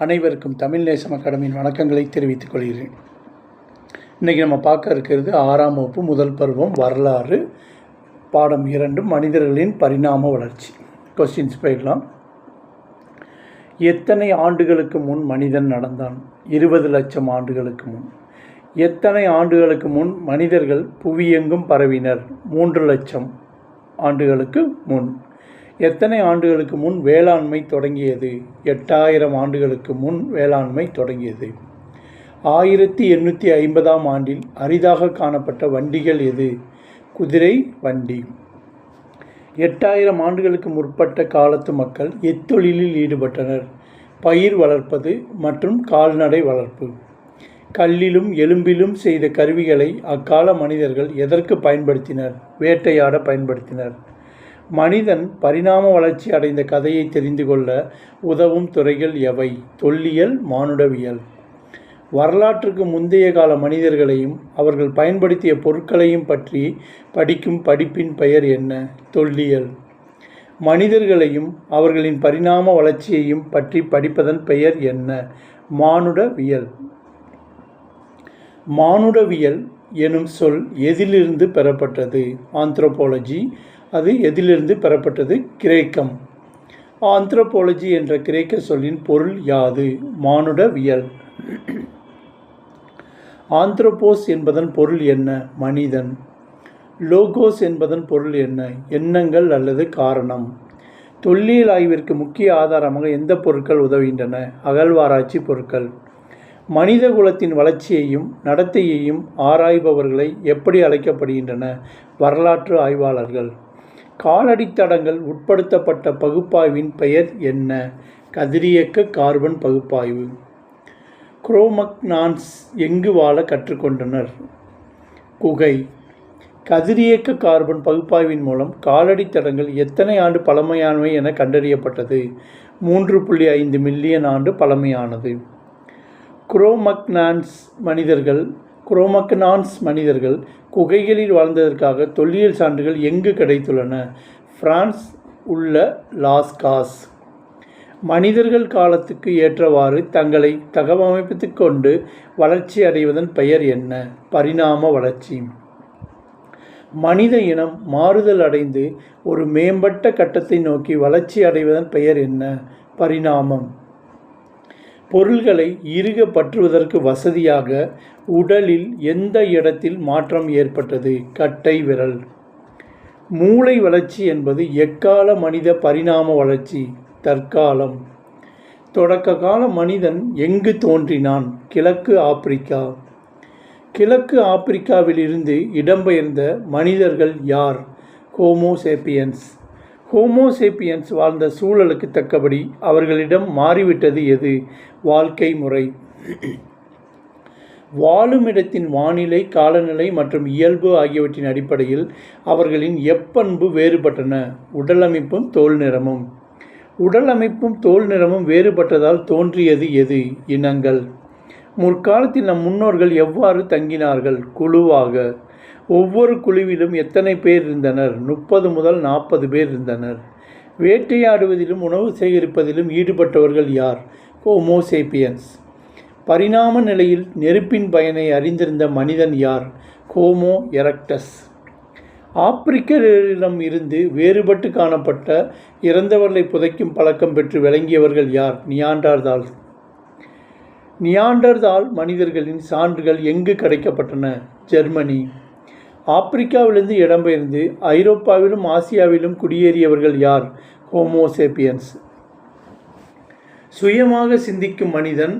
அனைவருக்கும் தமிழ் நேசம் அகாடமியின் வணக்கங்களை தெரிவித்துக் கொள்கிறேன். இன்றைக்கி நம்ம பார்க்க இருக்கிறது 6ஆம் வகுப்பு முதல் பருவம் வரலாறு பாடம் 2 மனிதர்களின் பரிணாம வளர்ச்சி. கொஸ்டின்ஸ் போயிடலாம். எத்தனை ஆண்டுகளுக்கு முன் மனிதன் நடந்தான்? 20 லட்சம் ஆண்டுகளுக்கு முன். எத்தனை ஆண்டுகளுக்கு முன் மனிதர்கள் புவியெங்கும் பரவினர்? 3 லட்சம் ஆண்டுகளுக்கு முன். எத்தனை ஆண்டுகளுக்கு முன் வேளாண்மை தொடங்கியது? 8000 ஆண்டுகளுக்கு முன் வேளாண்மை தொடங்கியது. 1850ஆம் ஆண்டில் அரிதாக காணப்பட்ட வண்டிகள் எது? குதிரை வண்டி. 8000 ஆண்டுகளுக்கு முற்பட்ட காலத்து மக்கள் எத்தொழிலில் ஈடுபட்டனர்? பயிர் வளர்ப்பது மற்றும் கால்நடை வளர்ப்பு. கல்லிலும் எலும்பிலும் செய்த கருவிகளை அக்கால மனிதர்கள் எதற்கு பயன்படுத்தினர்? வேட்டையாட பயன்படுத்தினர். மனிதன் பரிணாம வளர்ச்சி அடைந்த கதையை தெரிந்து கொள்ள உதவும் துறைகள் எவை? தொல்லியல், மானுடவியல். வரலாற்றுக்கு முந்தைய கால மனிதர்களையும் அவர்கள் பயன்படுத்திய பொருட்களையும் பற்றி படிக்கும் படிப்பின் பெயர் என்ன? தொல்லியல். மனிதர்களையும் அவர்களின் பரிணாம வளர்ச்சியையும் பற்றி படிப்பதன் பெயர் என்ன? மானுடவியல். மானுடவியல் எனும் சொல் எதிலிருந்து பெறப்பட்டது? ஆந்த்ரோபாலஜி. அது எதிலிருந்து பெறப்பட்டது? கிரேக்கம். ஆந்த்ரோபாலஜி என்ற கிரேக்க சொல்லின் பொருள் யாது? மானுடவியல். ஆந்த்ரோபோஸ் என்பதன் பொருள் என்ன? மனிதன். லோகோஸ் என்பதன் பொருள் என்ன? எண்ணங்கள் அல்லது காரணம். தொல்லியல் ஆய்விற்கு முக்கிய ஆதாரமாக எந்த பொருட்கள் உதவுகின்றன? அகழ்வாராய்ச்சி பொருட்கள். மனித குலத்தின் வளர்ச்சியையும் நடத்தையையும் ஆராய்பவர்களை எப்படி அழைக்கப்படுகின்றன? வரலாற்று ஆய்வாளர்கள். காலடித்தடங்கள் உட்படுத்தப்பட்ட பகுப்பாய்வின் பெயர் என்ன? கதிரியக்க கார்பன் பகுப்பாய்வு. குரோமக்னான்ஸ் எங்கு வாழ கற்றுக்கொண்டனர்? குகை. கதிரியக்க கார்பன் பகுப்பாய்வின் மூலம் காலடித்தடங்கள் எத்தனை ஆண்டு பழமையானவை என கண்டறியப்பட்டது? 3.5 மில்லியன் ஆண்டு பழமையானது. குரோமக்னான்ஸ் மனிதர்கள் குகைகளில் வாழ்ந்ததற்காக தொல்லியல் சான்றுகள் எங்கு கிடைத்துள்ளன? பிரான்ஸ் உள்ள லாஸ்காஸ். மனிதர்கள் காலத்துக்கு ஏற்றவாறு தங்களை தகவமைத்து கொண்டு வளர்ச்சி அடைவதன் பெயர் என்ன? பரிணாம வளர்ச்சி. மனித இனம் மாறுதல் அடைந்து ஒரு மேம்பட்ட கட்டத்தை நோக்கி வளர்ச்சி அடைவதன் பெயர் என்ன? பரிணாமம். பொருள்களை இறுக பற்றுவதற்கு வசதியாக உடலில் எந்த இடத்தில் மாற்றம் ஏற்பட்டது? கட்டை விரல். மூளை வளர்ச்சி என்பது எக்கால மனித பரிணாம வளர்ச்சி? தற்காலம். தொடக்க கால மனிதன் எங்கு தோன்றினான்? கிழக்கு ஆப்பிரிக்கா. கிழக்கு ஆப்பிரிக்காவிலிருந்து இடம்பெயர்ந்த மனிதர்கள் யார்? ஹோமோசேப்பியன்ஸ். ஹோமோசேப்பியன்ஸ் வாழ்ந்த சூழலுக்கு தக்கபடி அவர்களிடம் மாறிவிட்டது எது? வாழ்க்கை முறை. வாழும் இடத்தின் வானிலை, காலநிலை மற்றும் இயல்பு ஆகியவற்றின் அடிப்படையில் அவர்களின் எப்பண்பு வேறுபட்டன? உடலமைப்பும் தோல் நிறமும். உடல் அமைப்பும் தோல் நிறமும் வேறுபட்டதால் தோன்றியது எது? இனங்கள். முற்காலத்தில் நம் முன்னோர்கள் எவ்வாறு தங்கினார்கள்? குழுவாக. ஒவ்வொரு குழுவிலும் எத்தனை பேர் இருந்தனர்? 30 முதல் 40 பேர் இருந்தனர். வேட்டையாடுவதிலும் உணவு சேகரிப்பதிலும் ஈடுபட்டவர்கள் யார்? ஹோமோசேப்பியன்ஸ். பரிணாம நிலையில் நெருப்பின் பயனை அறிந்திருந்த மனிதன் யார்? Homo erectus. ஆப்பிரிக்கரிடம் இருந்து வேறுபட்டு காணப்பட்ட இறந்தவர்களை புதைக்கும் பழக்கம் பெற்று விளங்கியவர்கள் யார்? நியாண்டர்தால். நியாண்டர்தால் மனிதர்களின் சான்றுகள் எங்கு கிடைக்கப்பட்டன? ஜெர்மனி. ஆப்பிரிக்காவிலிருந்து இடம்பெயர்ந்து ஐரோப்பாவிலும் ஆசியாவிலும் குடியேறியவர்கள் யார்? ஹோமோசேப்பியன்ஸ். சுயமாக சிந்திக்கும் மனிதன்,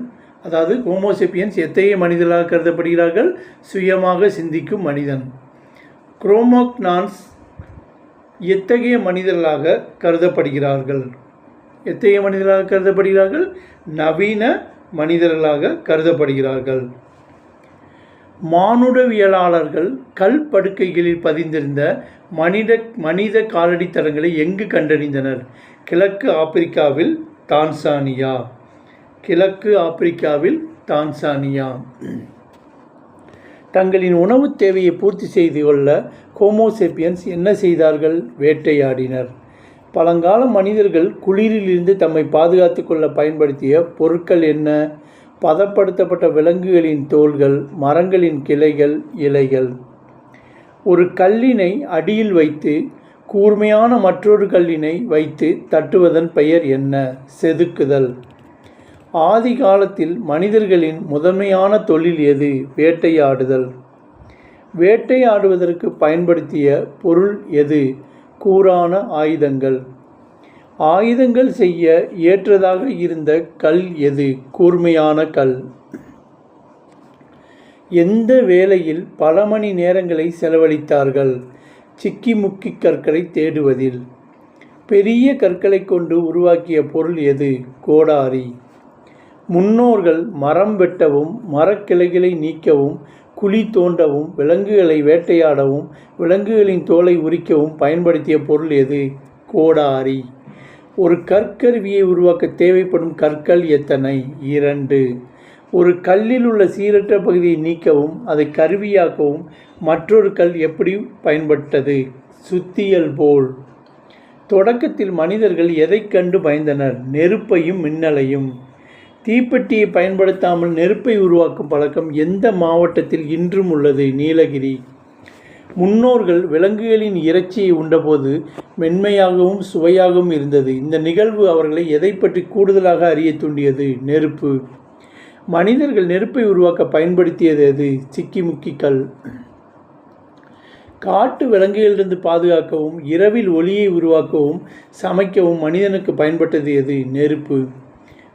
அதாவது ஹோமோசேப்பியன்ஸ் எத்தகைய மனிதர்களாக கருதப்படுகிறார்கள்? சுயமாக சிந்திக்கும் மனிதன். குரோமக்னான்ஸ் எத்தகைய மனிதர்களாக கருதப்படுகிறார்கள்? எத்தகைய மனிதர்களாக கருதப்படுகிறார்கள்? நவீன மனிதர்களாக கருதப்படுகிறார்கள். மானுடவியலாளர்கள் கல் படுக்கைகளில் பதிந்திருந்த மனித காலடித்தடங்களை எங்கு கண்டறிந்தனர்? கிழக்கு ஆப்பிரிக்காவில், தான்சானியா. கிழக்கு ஆப்பிரிக்காவில், தான்சானியா. தங்களின் உணவு தேவையை பூர்த்தி செய்து கொள்ள ஹோமோசேப்பியன்ஸ் என்ன செய்தார்கள்? வேட்டையாடினர். பழங்கால மனிதர்கள் குளிரிலிருந்து தம்மை பாதுகாத்து கொள்ள பயன்படுத்திய பொருட்கள் என்ன? பதப்படுத்தப்பட்ட விலங்குகளின் தோல்கள், மரங்களின் கிளைகள், இலைகள். ஒரு கல்லினை அடியில் வைத்து கூர்மையான மற்றொரு கல்லினை வைத்து தட்டுவதன் பெயர் என்ன? செதுக்குதல். ஆதி காலத்தில் மனிதர்களின் முதன்மையான தொழில் எது? வேட்டையாடுதல். வேட்டையாடுவதற்கு பயன்படுத்திய பொருள் எது? கூரான ஆயுதங்கள். ஆயுதங்கள் செய்ய ஏற்றதாக இருந்த கல் எது? கூர்மையான கல். எந்த வேளையில் பல மணி நேரங்களை செலவழித்தார்கள்? சிக்கிமுக்கி கற்களை தேடுவதில். பெரிய கற்களை கொண்டு உருவாக்கிய பொருள் எது? கோடாரி. முன்னோர்கள் மரம் வெட்டவும், மரக்கிளைகளை நீக்கவும், குழி தோண்டவும், விலங்குகளை வேட்டையாடவும், விலங்குகளின் தோலை உரிக்கவும் பயன்படுத்திய பொருள் எது? கோடாரி. ஒரு கற்கருவியை உருவாக்க தேவைப்படும் கற்கள் எத்தனை? 2. ஒரு கல்லில் உள்ள சீரற்ற பகுதியை நீக்கவும் அதை கருவியாக்கவும் மற்றொரு கல் எப்படி பயன்பட்டது? சுத்தியல் போல். தொடக்கத்தில் மனிதர்கள் எதை கண்டு பயந்தனர்? நெருப்பையும் மின்னலையும். தீப்பெட்டியை பயன்படுத்தாமல் நெருப்பை உருவாக்கும் பழக்கம் எந்த மாவட்டத்தில் இன்றும் உள்ளது? நீலகிரி. முன்னோர்கள் விலங்குகளின் இறைச்சியை உண்டபோது மென்மையாகவும் சுவையாகவும் இருந்தது. இந்த நிகழ்வு அவர்களை எதை பற்றி கூடுதலாக அறிய தூண்டியது? நெருப்பு. மனிதர்கள் நெருப்பை உருவாக்க பயன்படுத்தியது எது? சிக்கிமுக்கி கல். காட்டு விலங்குகளிலிருந்து பாதுகாக்கவும், இரவில் ஒளியை உருவாக்கவும், சமைக்கவும் மனிதனுக்கு பயன்பட்டது எது? நெருப்பு.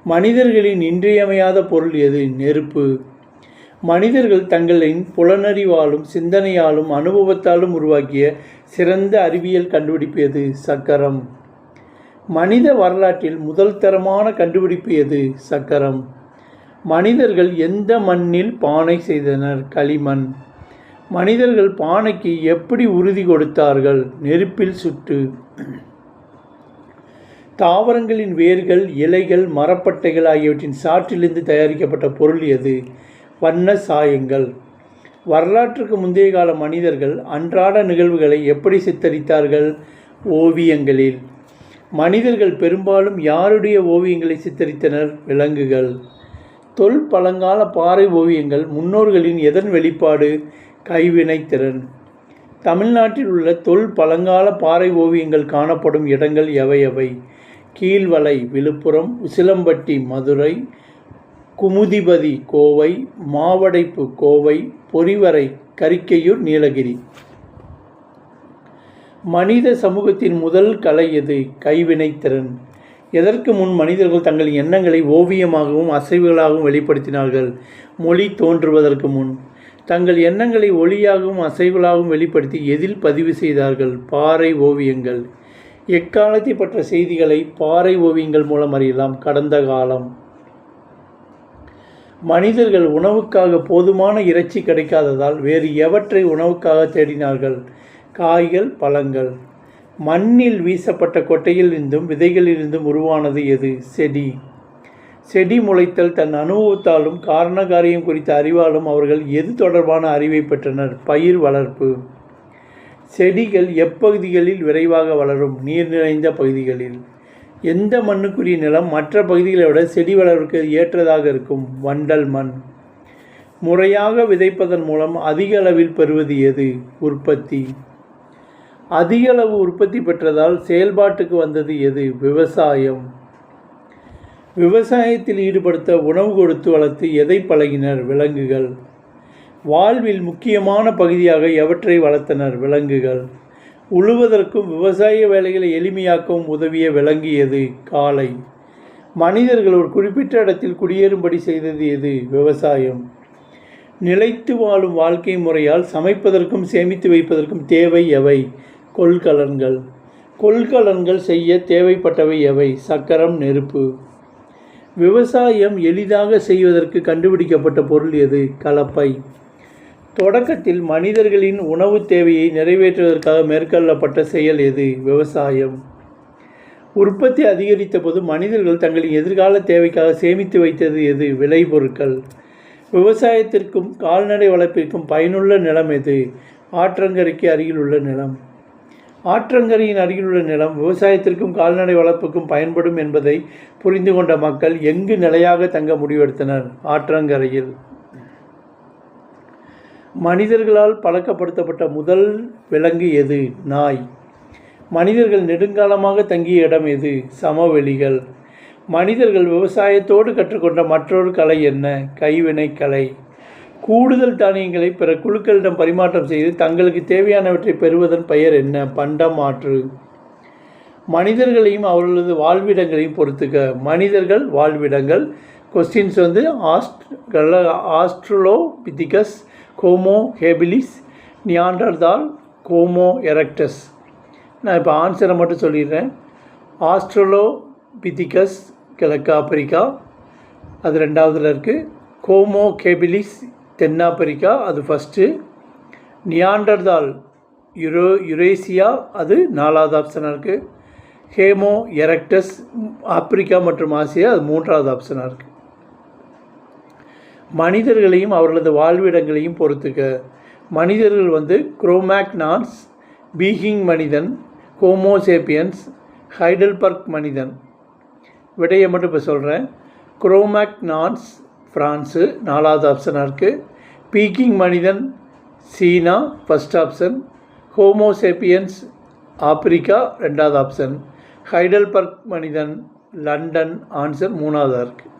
மனிதர்களின் இன்றியமையாத பொருள் எது? நெருப்பு. மனிதர்கள் தங்களின் புலனறிவாலும் சிந்தனையாலும் அனுபவத்தாலும் உருவாக்கிய சிறந்த அறிவியல் கண்டுபிடிப்பு எது? சக்கரம். மனித வரலாற்றில் முதல் தரமான கண்டுபிடிப்பு எது? சக்கரம். மனிதர்கள் எந்த மண்ணில் பானை செய்தனர்? களிமண். மனிதர்கள் பானைக்கு எப்படி உறுதி கொடுத்தார்கள்? நெருப்பில் சுட்டு. தாவரங்களின் வேர்கள், இலைகள், மரப்பட்டைகள் ஆகியவற்றின் சாற்றிலிருந்து தயாரிக்கப்பட்ட பொருள் எது? வண்ண சாயங்கள். வரலாற்றுக்கு முந்தைய கால மனிதர்கள் அன்றாட நிகழ்வுகளை எப்படி சித்தரித்தார்கள்? ஓவியங்களில். மனிதர்கள் பெரும்பாலும் யாருடைய ஓவியங்களை சித்தரித்தனர்? விலங்குகள். பழங்கால பாறை ஓவியங்கள் முன்னோர்களின் எதன் வெளிப்பாடு? கைவினைத்திறன். தமிழ்நாட்டில் உள்ள பழங்கால பாறை ஓவியங்கள் காணப்படும் இடங்கள் எவை? கீழ்வளை விழுப்புரம், உசிலம்பட்டி மதுரை, குமுதிபதி கோவை, மாவடைப்பு கோவை, பொறிவரை கரிக்கையூர் நீலகிரி. மனித சமூகத்தின் முதல் கலை எது? கைவினைத்திறன். எதற்கு முன் மனிதர்கள் தங்கள் எண்ணங்களை ஓவியமாகவும் அசைவுகளாகவும் வெளிப்படுத்தினார்கள்? மொழி தோன்றுவதற்கு முன். தங்கள் எண்ணங்களை ஒளியாகவும் அசைவுகளாகவும் வெளிப்படுத்தி எதில் பதிவு செய்தார்கள்? பாறை ஓவியங்கள். எக்காலத்தை பற்ற செய்திகளை பாறை ஓவியங்கள் மூலம் அறியலாம். கடந்த காலம். மனிதர்கள் உணவுக்காக போதுமான இறைச்சி கிடைக்காததால் வேறு எவற்றை உணவுக்காக தேடினார்கள்? காய்கள், பழங்கள். மண்ணில் வீசப்பட்ட கொட்டையிலிருந்தும் விதைகளிலிருந்தும் உருவானது எது? செடி. செடி முளைத்தல் தன் அனுபவத்தாலும் காரணகாரியம் குறித்த அறிவாலும் அவர்கள் எது தொடர்பான அறிவை பெற்றனர்? பயிர் வளர்ப்பு. செடிகள் எப்பகுதிகளில் விரைவாக வளரும்? நீர் நிறைந்த பகுதிகளில். எந்த மண்ணுக்குரிய நிலம் மற்ற பகுதிகளை விட செடி வளர்வுக்கு ஏற்றதாக இருக்கும்? வண்டல் மண். முறையாக விதைப்பதன் மூலம் அதிக அளவில் பெறுவது எது? உற்பத்தி. அதிக அளவு உற்பத்தி பெற்றதால் செயல்பாட்டுக்கு வந்தது எது? விவசாயம். விவசாயத்தில் ஈடுபடுத்த உணவு கொடுத்து வளர்த்து எதை பழகினர்? விலங்குகள். வாழ்வில் முக்கியமான பகுதியாக எவற்றை வளர்த்தனர்? விலங்குகள். உழுவதற்கும் விவசாய வேலைகளை எளிமையாக்கவும் உதவிய விலங்கு எது? காளை. மனிதர்கள் ஒரு குறிப்பிட்ட இடத்தில் குடியேறும்படி செய்தது எது? விவசாயம். நிலைத்து வாழும் வாழ்க்கை முறையால் சமைப்பதற்கும் சேமித்து வைப்பதற்கும் தேவை எவை? கொள்கலன்கள். கொள்கலன்கள் செய்ய தேவைப்பட்டவை எவை? சக்கரம், நெருப்பு. விவசாயம் எளிதாக செய்வதற்கு கண்டுபிடிக்கப்பட்ட பொருள் எது? கலப்பை. தொடக்கத்தில் மனிதர்களின் உணவு தேவையை நிறைவேற்றுவதற்காக மேற்கொள்ளப்பட்ட செயல் எது? விவசாயம். உற்பத்தி அதிகரித்த போது மனிதர்கள் தங்களின் எதிர்கால தேவைக்காக சேமித்து வைத்தது எது? விளைபொருட்கள். விவசாயத்திற்கும் கால்நடை வளர்ப்பிற்கும் பயனுள்ள நிலம் எது? ஆற்றங்கரைக்கு அருகில் உள்ள நிலம். ஆற்றங்கரையின் அருகிலுள்ள நிலம் விவசாயத்திற்கும் கால்நடை வளர்ப்புக்கும் பயன்படும் என்பதை புரிந்து கொண்ட மக்கள் எங்கு நிலையாக தங்க முடிவெடுத்தனர்? ஆற்றங்கரையில். மனிதர்களால் பழக்கப்படுத்தப்பட்ட முதல் விலங்கு எது? நாய். மனிதர்கள் நெடுங்காலமாக தங்கிய இடம் எது? சமவெளிகள். மனிதர்கள் விவசாயத்தோடு கற்றுக்கொண்ட மற்றொரு கலை என்ன? கைவினை கலை. கூடுதல் தானியங்களை பிற குழுக்களிடம் பரிமாற்றம் செய்து தங்களுக்கு தேவையானவற்றை பெறுவதன் பெயர் என்ன? பண்டமாற்று. மனிதர்களையும் அவர்களது வாழ்விடங்களையும் பொறுத்துக்க. மனிதர்கள் வாழ்விடங்கள். Questions Australopithecus, homo habilis, Neanderthal, homo erectus. நான் இப்போ ஆன்சரை மட்டும் சொல்லிடுறேன். ஆஸ்ட்ரலோபிதிகஸ் கிழக்கு ஆப்பிரிக்கா, அது ரெண்டாவதுல இருக்குது. ஹோமோ ஹேபிலிஸ் தென்னாப்பிரிக்கா, அது ஃபஸ்ட்டு. நியாண்டர்தால் யுரேசியா, அது 4வது ஆப்ஷனாக இருக்குது. ஹேமோ எரெக்டஸ் ஆப்பிரிக்கா மற்றும் ஆசியா, அது 3வது ஆப்ஷனாக இருக்குது. மனிதர்களையும் அவர்களது வாழ்விடங்களையும் பொறுத்துக்க. மனிதர்கள் குரோமேக்னான்ஸ், பீகிங் மனிதன், ஹோமோசேப்பியன்ஸ், ஹைடல்பர்க் மனிதன். விடையை மட்டும் இப்போ சொல்கிறேன். குரோமேக்னான்ஸ் ஃப்ரான்ஸு, 4வது ஆப்ஷனாக இருக்குது. பீக்கிங் மனிதன் சீனா, ஃபஸ்ட் ஆப்ஷன். ஹோமோசேப்பியன்ஸ் ஆப்பிரிக்கா, 2வது ஆப்ஷன். ஹைடல்பர்க் மனிதன் லண்டன், ஆன்சர் 3வதாக இருக்குது.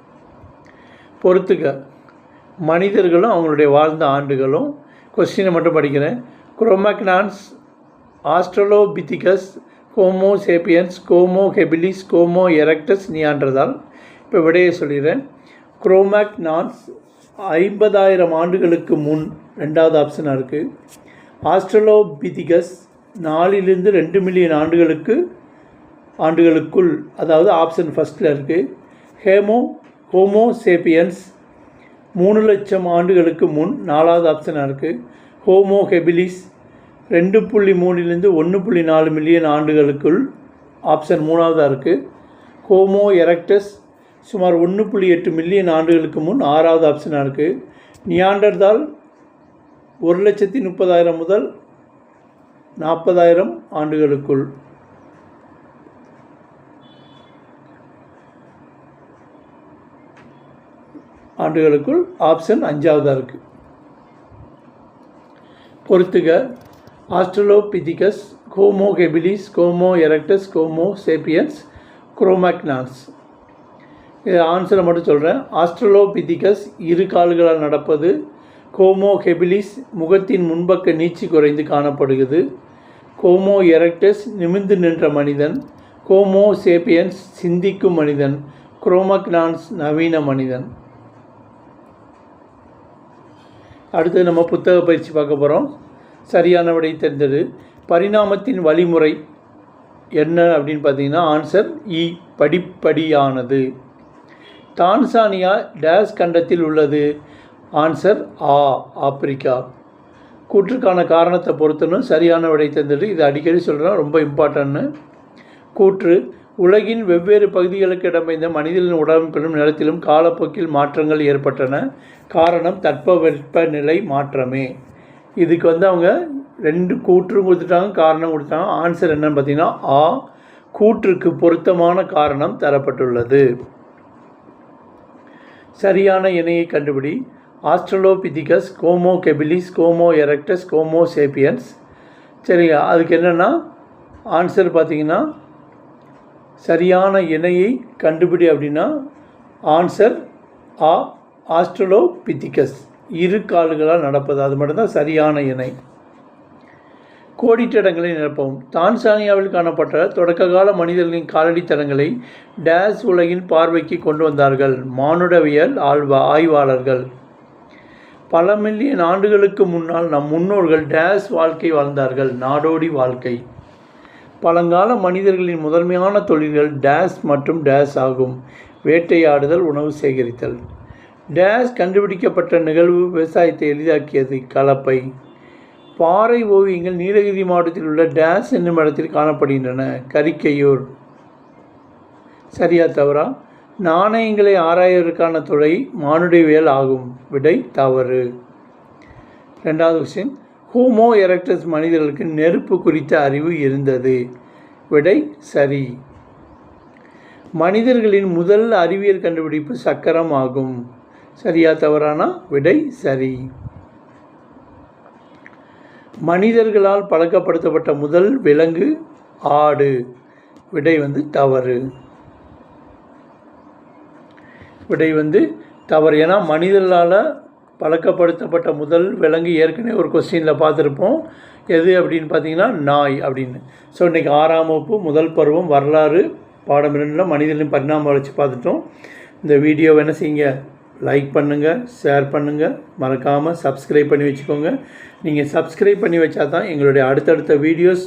பொறுத்துக்க. மனிதர்களும் அவங்களுடைய வாழ்ந்த ஆண்டுகளும். கொஸ்டினை மட்டும் படிக்கிறேன். Cro-Magnons, Australopithecus, homo sapiens, homo habilis, homo erectus, Neanderthal. இப்போ விடையை சொல்லிடுறேன். குரோமேக்னான்ஸ் 50,000 ஆண்டுகளுக்கு முன், 2வது ஆப்ஷனாக இருக்குது. ஆஸ்ட்ரலோபிதிகஸ் 4 to 2 மில்லியன் ஆண்டுகளுக்குள், அதாவது ஆப்ஷன் ஃபஸ்ட்டில் இருக்குது. ஹோமோசேப்பியன்ஸ் 3 லட்சம் ஆண்டுகளுக்கு முன், 4வது ஆப்ஷனாக இருக்குது. ஹோமோ ஹெபிலிஸ் 2.3 to 1.4 மில்லியன் ஆண்டுகளுக்குள், ஆப்ஷன் 3வதாக இருக்குது. ஹோமோ எரெக்டஸ் சுமார் 1.8 மில்லியன் ஆண்டுகளுக்கு முன், 6வது ஆப்ஷனாக இருக்குது. நியாண்டர்தால் 1,30,000 முதல் 40,000 ஆண்டுகளுக்குள். ஆப்ஷன் 5வதாக இருக்குது. பொறுத்துக. Australopithecus, homo habilis, homo erectus, homo sapiens, Cro-Magnons. இது ஆன்சரை மட்டும் சொல்கிறேன். ஆஸ்ட்ரலோபிதிகஸ் 2 கால்களால் நடப்பது. ஹோமோ ஹெபிலிஸ் முகத்தின் முன்பக்க நீட்சி குறைந்து காணப்படுகிறது. ஹோமோ எரெக்டஸ் நிமிர்ந்து நின்ற மனிதன். ஹோமோ சேப்பியன்ஸ் சிந்திக்கும் மனிதன். குரோமேக்னான்ஸ் நவீன மனிதன். அடுத்து நம்ம புத்தக பயிற்சி பார்க்க போகிறோம். சரியான விடை தெரிந்தது. பரிணாமத்தின் வழிமுறை என்ன அப்படின்னு பார்த்தீங்கன்னா ஆன்சர் இ, படிப்படியானது. டான்சானியா டேஸ் கண்டத்தில் உள்ளது? ஆன்சர் ஆ, ஆப்பிரிக்கா. கூற்றுக்கான காரணத்தை பொறுத்தனும் சரியான விடை தந்தது. இது அடிக்கடி சொல்கிறோம், ரொம்ப இம்பார்ட்டன்ட்னு. கூற்று: உலகின் வெவ்வேறு பகுதிகளுக்கு இடம்பெய்ந்த மனிதனின் உடம்பிலும் நிலத்திலும் காலப்போக்கில் மாற்றங்கள் ஏற்பட்டன. காரணம் தட்பவெப்பநிலை மாற்றமே. இதுக்கு அவங்க 2 கூற்றும் கொடுத்துட்டாங்க, காரணம் கொடுத்தாங்க. ஆன்சர் என்னன்னு பார்த்தீங்கன்னா ஆ, கூற்றுக்கு பொருத்தமான காரணம் தரப்பட்டுள்ளது. சரியான இணையை கண்டுபிடி. Australopithecus, homo habilis, homo erectus, homo sapiens. சரிங்க, அதுக்கு என்னென்னா ஆன்சர் பார்த்தீங்கன்னா சரியான இணையை கண்டுபிடி அப்படின்னா ஆன்சர் ஆ, ஆஸ்ட்ரலோபிதிகஸ் 2 கால்களால் நடப்பது, அது மட்டும்தான் சரியான இணை. கோடிட்டடங்களை நிரப்பவும். தான்சானியாவில் காணப்பட்ட தொடக்ககால மனிதர்களின் காலடி தடங்களை டேஸ் உலகின் பார்வைக்கு கொண்டு வந்தார்கள் மானுடவியல் ஆய்வாளர்கள். பல மில்லியன் ஆண்டுகளுக்கு முன்னால் நம் முன்னோர்கள் டேஸ் வாழ்க்கை வாழ்ந்தார்கள், நாடோடி வாழ்க்கை. பழங்கால மனிதர்களின் முதன்மையான தொழில்கள் டேஸ் மற்றும் டேஸ் ஆகும். வேட்டையாடுதல், உணவு சேகரித்தல். டேஸ் கண்டுபிடிக்கப்பட்ட நிகழ்வு விவசாயத்தை எளிதாக்கியது, கலப்பை. பாறை ஓவியங்கள் நீலகிரி மாவட்டத்தில் உள்ள டேஸ் என்னும் இடத்தில் காணப்படுகின்றன, கரிக்கையூர். சரியா தவறா? நாணயங்களை ஆராய்வதற்கான துறை மானுடவியல் ஆகும். விடை தவறு. 2வது கொஸ்டின். ஹோமோ எரெக்டஸ் மனிதர்களுக்கு நெருப்பு குறித்த அறிவு இருந்தது. விடை சரி. மனிதர்களின் முதல் அறிவியல் கண்டுபிடிப்பு சக்கரம் ஆகும். சரியா தவறானா? விடை சரி. மனிதர்களால் பழக்கப்படுத்தப்பட்ட முதல் விலங்கு ஆடு. விடை தவறு. விடை தவறு. ஏன்னா மனிதர்களால் பழக்கப்படுத்தப்பட்ட முதல் விலங்கு ஏற்கனவே ஒரு கொஸ்டினில் பார்த்துருப்போம். எது அப்படின்னு பார்த்தீங்கன்னா நாய் அப்படின்னு. ஸோ இன்றைக்கி 6ஆம் வகுப்பு முதல் பருவம் வரலாறு பாடம் 2 மனிதர்களின் பரிணாம வளர்ச்சி பார்த்துட்டோம். இந்த வீடியோவை என்ன செய்யுங்க, லைக் பண்ணுங்கள், ஷேர் பண்ணுங்கள், மறக்காமல் சப்ஸ்கிரைப் பண்ணி வச்சுக்கோங்க. நீங்கள் சப்ஸ்கிரைப் பண்ணி வச்சா தான் எங்களுடைய அடுத்தடுத்த வீடியோஸ்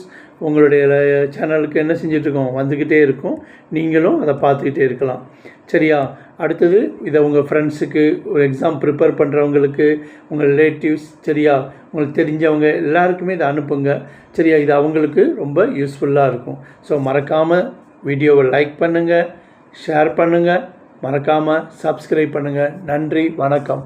உங்களுடைய சேனலுக்கு என்ன செஞ்சிட்ருக்கோம், வந்துக்கிட்டே இருக்கும். நீங்களும் அதை பார்த்துக்கிட்டே இருக்கலாம். சரியா? அடுத்தது இதை உங்கள் ஃப்ரெண்ட்ஸுக்கு, ஒரு எக்ஸாம் ப்ரிப்பேர் பண்ணுறவங்களுக்கு, உங்கள் ரிலேட்டிவ்ஸ், சரியா, உங்களுக்கு தெரிஞ்சவங்க எல்லாருக்குமே இதை அனுப்புங்க. சரியா? இது அவங்களுக்கு ரொம்ப யூஸ்ஃபுல்லாக இருக்கும். ஸோ மறக்காமல் வீடியோவை லைக் பண்ணுங்கள், ஷேர் பண்ணுங்கள், மறக்காமல் சப்ஸ்கிரைப் பண்ணுங்கள். நன்றி, வணக்கம்.